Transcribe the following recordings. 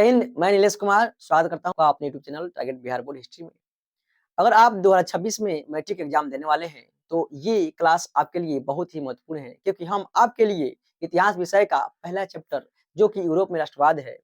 मैं नीलेश कुमार स्वागत करता हूँ अपने YouTube channel target Bihar board history में। अगर आप 2026 में मैट्रिक एग्जाम देने वाले हैं, तो ये क्लास आपके लिए बहुत ही महत्वपूर्ण है, क्योंकि हम आपके लिए इतिहास विषय का पहला चैप्टर जो कि यूरोप में राष्ट्रवाद है,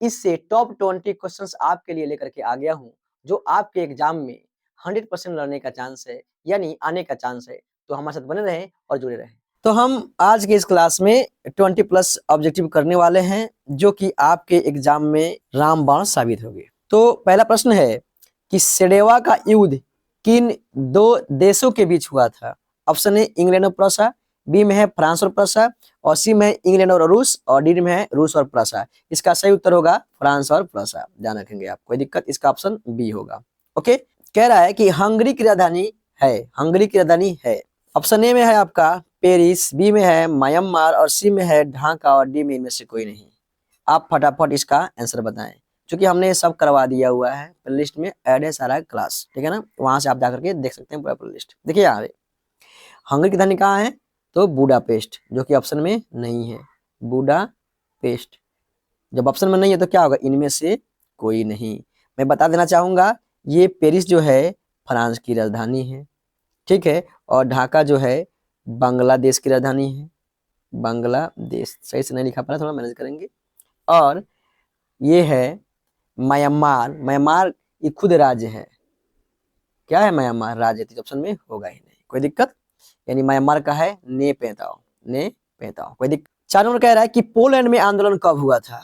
इससे टॉप 20 क्वेश्चंस आपके लिए लेकर के आ गया हूँ, जो आपके एग्जाम में 100% लड़ने का चांस है, यानी आने का चांस है। तो हमारे साथ बने रहें और जुड़े रहें। तो हम आज के इस क्लास में 20 प्लस ऑब्जेक्टिव करने वाले हैं, जो कि आपके एग्जाम में रामबाण साबित होगी। तो पहला प्रश्न है कि सेडेवा का युद्ध किन दो देशों के बीच हुआ था? ऑप्शन ए इंग्लैंड और प्रूसिया, बी में है फ्रांस और प्रूसिया, और सी में है इंग्लैंड और रूस, और डी में है रूस और प्रूसिया। इसका सही उत्तर होगा फ्रांस और प्रूसिया। ध्यान रखेंगे आप, कोई दिक्कत, इसका ऑप्शन बी होगा। ओके, कह रहा है कि हंगरी की राजधानी है, हंगरी की राजधानी है। ऑप्शन ए में है आपका पेरिस, बी में है म्यांमार, और सी में है ढाका, और डी में इनमें से कोई नहीं। आप फटाफट इसका आंसर बताएं, क्योंकि हमने सब करवा दिया हुआ है, प्लेलिस्ट में ऐड है सारा क्लास, ठीक है ना। वहां से आप जाकर के देख सकते हैं पूरा प्लेलिस्ट। देखिए यहाँ पे हंगरी की राजधानी कहाँ है, तो बुडापेस्ट, जो कि ऑप्शन में नहीं है। बुडापेस्ट जब ऑप्शन में नहीं है तो क्या होगा, इनमें से कोई नहीं। मैं बता देना चाहूंगा, ये पेरिस जो है फ्रांस की राजधानी है, ठीक है, और ढाका जो है बांग्लादेश की राजधानी है। बांग्लादेश सही से नहीं लिखा पा रहा, थोड़ा मैनेज करेंगे। और ये है म्यांमार, म्यांमार ये खुद राज्य है। क्या है म्यांमार, राज्य, तो ऑप्शन में होगा ही नहीं, कोई दिक्कत। यानी म्यांमार का है नेपेताओ, नेपेताओ, कोई दिक्कत। 4 नंबर कह रहा है कि पोलैंड में आंदोलन कब हुआ था?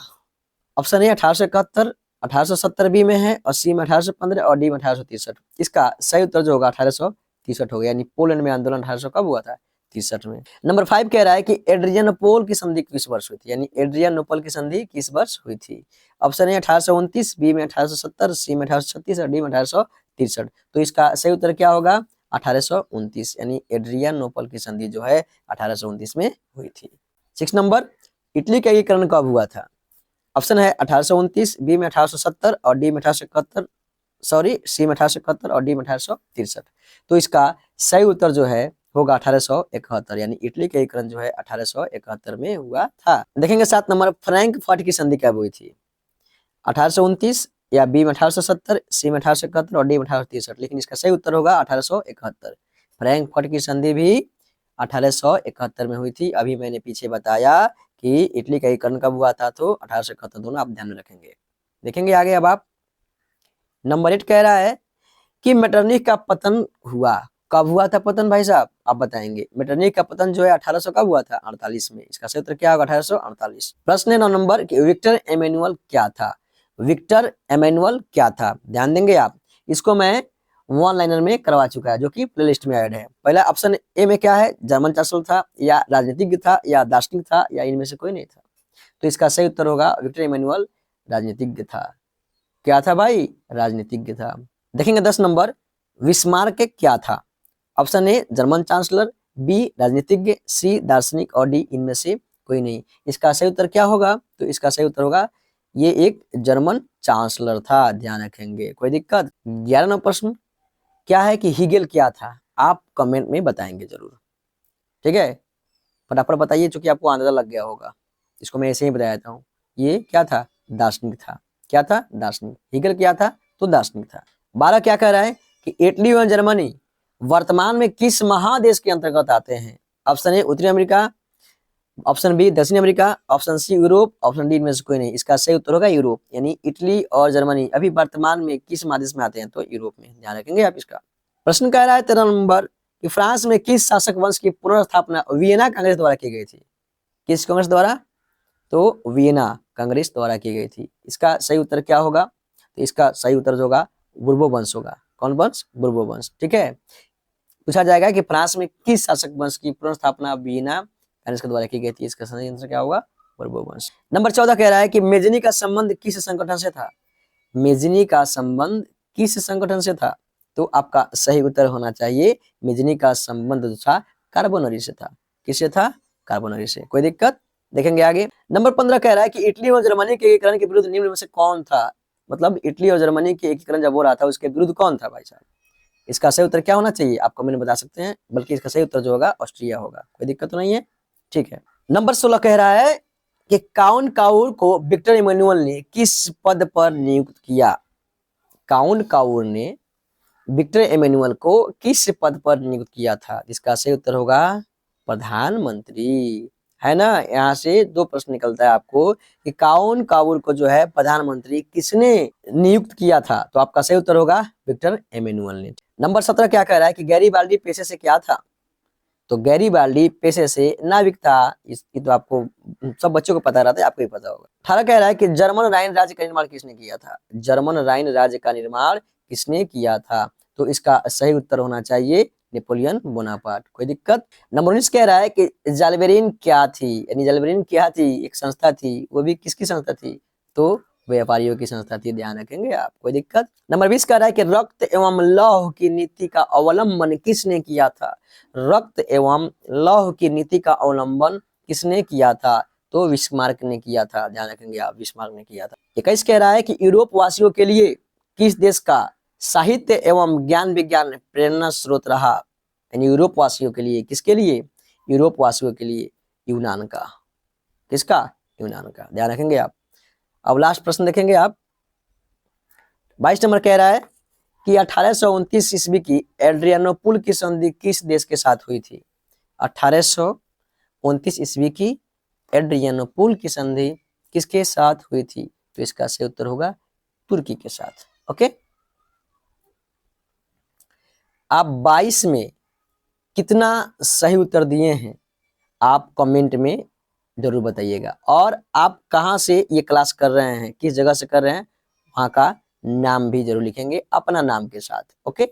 ऑप्शन ए 1871, 1870 बी में है, और सी में 1815, और डी में 1863। इसका सही उत्तर जो होगा 1863 होगा। यानी पोलैंड में आंदोलन 1800 कब हुआ था, 63 में। नंबर 5 कह रहा है कि एड्रियनोपोल की संधि किस वर्ष हुई थी? यानी एड्रियनोपोल की संधि किस वर्ष हुई थी? ऑप्शन ए 1829, बी में 1870, सी में 1836, और डी में 1863। तो इसका सही उत्तर क्या होगा, 1829। यानी एड्रियनोपोल की संधि जो है 1829 में हुई थी। 6 नंबर, इटली का एकीकरण कब हुआ था? ऑप्शन है 1829, बी में 1870, और डी में 1871, सॉरी सी में 1871, और डी में 1863। तो इसका सही उत्तर जो है होगा 1871। यानी इटली का एकीकरण जो है 1871 में हुआ था। देखेंगे 7 नंबर, फ्रैंकफर्ट की संधि कब हुई थी? 1829, या बी में 1870, सी में 1871, और डी में 1863। लेकिन इसका सही उत्तर होगा 1871। फ्रैंकफर्ट की संधि भी 1871 में हुई थी। अभी मैंने पीछे बताया कि इटली का एकीकरण कब हुआ था, तो 1871। दोनों आप ध्यान में रखेंगे। देखेंगे आगे अब आप। नंबर 8 कह रहा है कि मेटरनिख का पतन हुआ, कब हुआ था पतन भाई साहब, आप बताएंगे। मेटरनिख का पतन जो है 1800 कब हुआ था, 48 में। इसका सही उत्तर क्या होगा, 1848। प्रश्न 9 नंबर कि विक्टर एमेनुअल क्या था? विक्टर एमेनुअल क्या था, ध्यान देंगे आप। इसको मैं वन लाइनर में करवा चुका है, जो कि प्लेलिस्ट में ऐड है। पहला ऑप्शन ए में क्या है, जर्मन चांसलर था, या राजनीतिज्ञ था, या दार्शनिक था, या इनमें से कोई नहीं था। तो इसका सही उत्तर होगा विक्टर एमेनुअल राजनीतिज्ञ था। क्या था भाई, राजनीतिज्ञ था। देखेंगे 10 नंबर, विस्मार्क क्या था? Option A German chancellor, B राजनीतिज्ञ, सी दार्शनिक, और डी इनमें से कोई नहीं। इसका सही उत्तर क्या होगा, तो इसका सही उत्तर होगा ये एक जर्मन चांसलर था। ध्यान रखेंगे, कोई दिक्कत। 11 नंबर प्रश्न क्या है कि हिगेल क्या था? आप कमेंट में बताएंगे जरूर, ठीक है। फटाफट बताइए, चूंकि आपको अंदाजा लग गया होगा। इसको मैं ऐसे ही बताया था हूँ। ये क्या था, दार्शनिक था। क्या था, दार्शनिक। हिगेल क्या था, तो दार्शनिक था। 12 क्या कह रहा है कि इटली और जर्मनी वर्तमान में किस महादेश के अंतर्गत आते हैं? ऑप्शन ए उत्तरी अमेरिका, ऑप्शन बी दक्षिण America, option C Europe, option D में से कोई नहीं। इसका सही उत्तर होगा यूरोप। यानी इटली और जर्मनी अभी वर्तमान में किस महादेश में आते हैं, तो यूरोप में। ध्यान रखेंगे आप इसका। प्रश्न कह रहा है 13 नंबर कि फ्रांस में किस शासक वंश की पुनर्स्थापना वियना कांग्रेस द्वारा की गई थी? किस कांग्रेस द्वारा, तो वियना कांग्रेस द्वारा की गई थी। इसका सही उत्तर क्या होगा, तो इसका सही उत्तर जो होगा बुर्बो वंश होगा। कौन वंश, बुर्बो वंश, ठीक है। पूछा जाएगा कि फ्रांस में किस शासक वंश की पुनर्स्थापना वियना कांग्रेस के द्वारा की गई थी? इसका सही आंसर क्या होगा, बुर्बो वंश। नंबर 14 कह रहा है कि मेजनी का संबंध किस संगठन से था? मेजनी का संबंध किस संगठन से था? तो आपका सही उत्तर होना चाहिए मेजनी का संबंध जो था कार्बोनरी से था। किससे था, कार्बोनरी से। कोई दिक्कत। देखेंगे आगे। नंबर 15 कह रहा है कि इटली और जर्मनी के एकीकरण के विरुद्ध निम्न में से कौन था? मतलब इटली और जर्मनी के एकीकरण जब हो रहा था, उसके विरुद्ध कौन था भाई साहब? इसका सही उत्तर क्या होना चाहिए, आप कमेंट में बता सकते हैं। बल्कि इसका सही उत्तर जो होगा ऑस्ट्रिया होगा। कोई दिक्कत तो नहीं है, ठीक है। नंबर 16 कह रहा है कि काउन काउर को विक्टर इमैनुअल ने किस पद पर नियुक्त किया? काउन काउर ने विक्टर इमैनुअल को किस पद पर नियुक्त किया था? जिसका सही उत्तर होगा प्रधानमंत्री, है ना। यहाँ से दो प्रश्न निकलता है आपको कि काउन काउर को जो है प्रधानमंत्री किसने नियुक्त किया था? तो आपका सही उत्तर होगा विक्टर इमैनुअल ने। नंबर 17 क्या कह रहा है कि गैरीबाल्डी पेशे से क्या था? तो गैरीबाल्डी पेशे से नाविक था। इसकी तो आपको सब बच्चों को पता रहता है, आपको भी पता होगा। 18 कह रहा है कि जर्मन राइन राज्य का निर्माण किसने किया था? जर्मन राइन राज्य का निर्माण किसने किया था? तो इसका सही उत्तर होना चाहिए नेपोलियन बोनापार्ट। कोई दिक्कत? नंबर 19 कह रहा है कि जाल्बेरिन क्या थी? यानी जाल्बेरिन क्या थी? एक संस्था थी, वो भी किसकी संस्था थी? तो व्यापारियों की संस्था थी, ध्यान रखेंगे आप। कोई दिक्कत? नंबर 20 कह रहा है कि रक्त एवं लौह की नीति का अवलंबन किसने किया था? रक्त एवं लौह की नीति का अवलंबन किसने किया था? तो बिस्मार्क ने किया था, ध्यान रखेंगे आप, बिस्मार्क ने किया था। 21 कह रहा है कि यूरोप वासियों के लिए किस देश का साहित्य एवं ज्ञान विज्ञान प्रेरणा स्रोत रहा? यानी यूरोप वासियों के लिए, किसके लिए? यूरोप वासियों के लिए यूनान का। किसका? यूनान का, ध्यान रखेंगे आप। अब लास्ट प्रश्न देखेंगे आप। 22 नंबर कह रहा है कि 1829 ईस्वी की एड्रियानोपुल की संधि किस देश के साथ हुई थी? 1829 ईस्वी की एड्रियानोपुल की संधि किसके साथ हुई थी? तो इसका सही उत्तर होगा तुर्की के साथ। ओके, आप 22 में कितना सही उत्तर दिए हैं आप कमेंट में जरूर बताइएगा, और आप कहां से ये क्लास कर रहे हैं, किस जगह से कर रहे हैं, वहां का नाम भी जरूर लिखेंगे अपना नाम के साथ। ओके,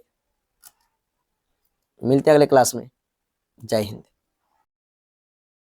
मिलते हैं अगले क्लास में। जय हिंद।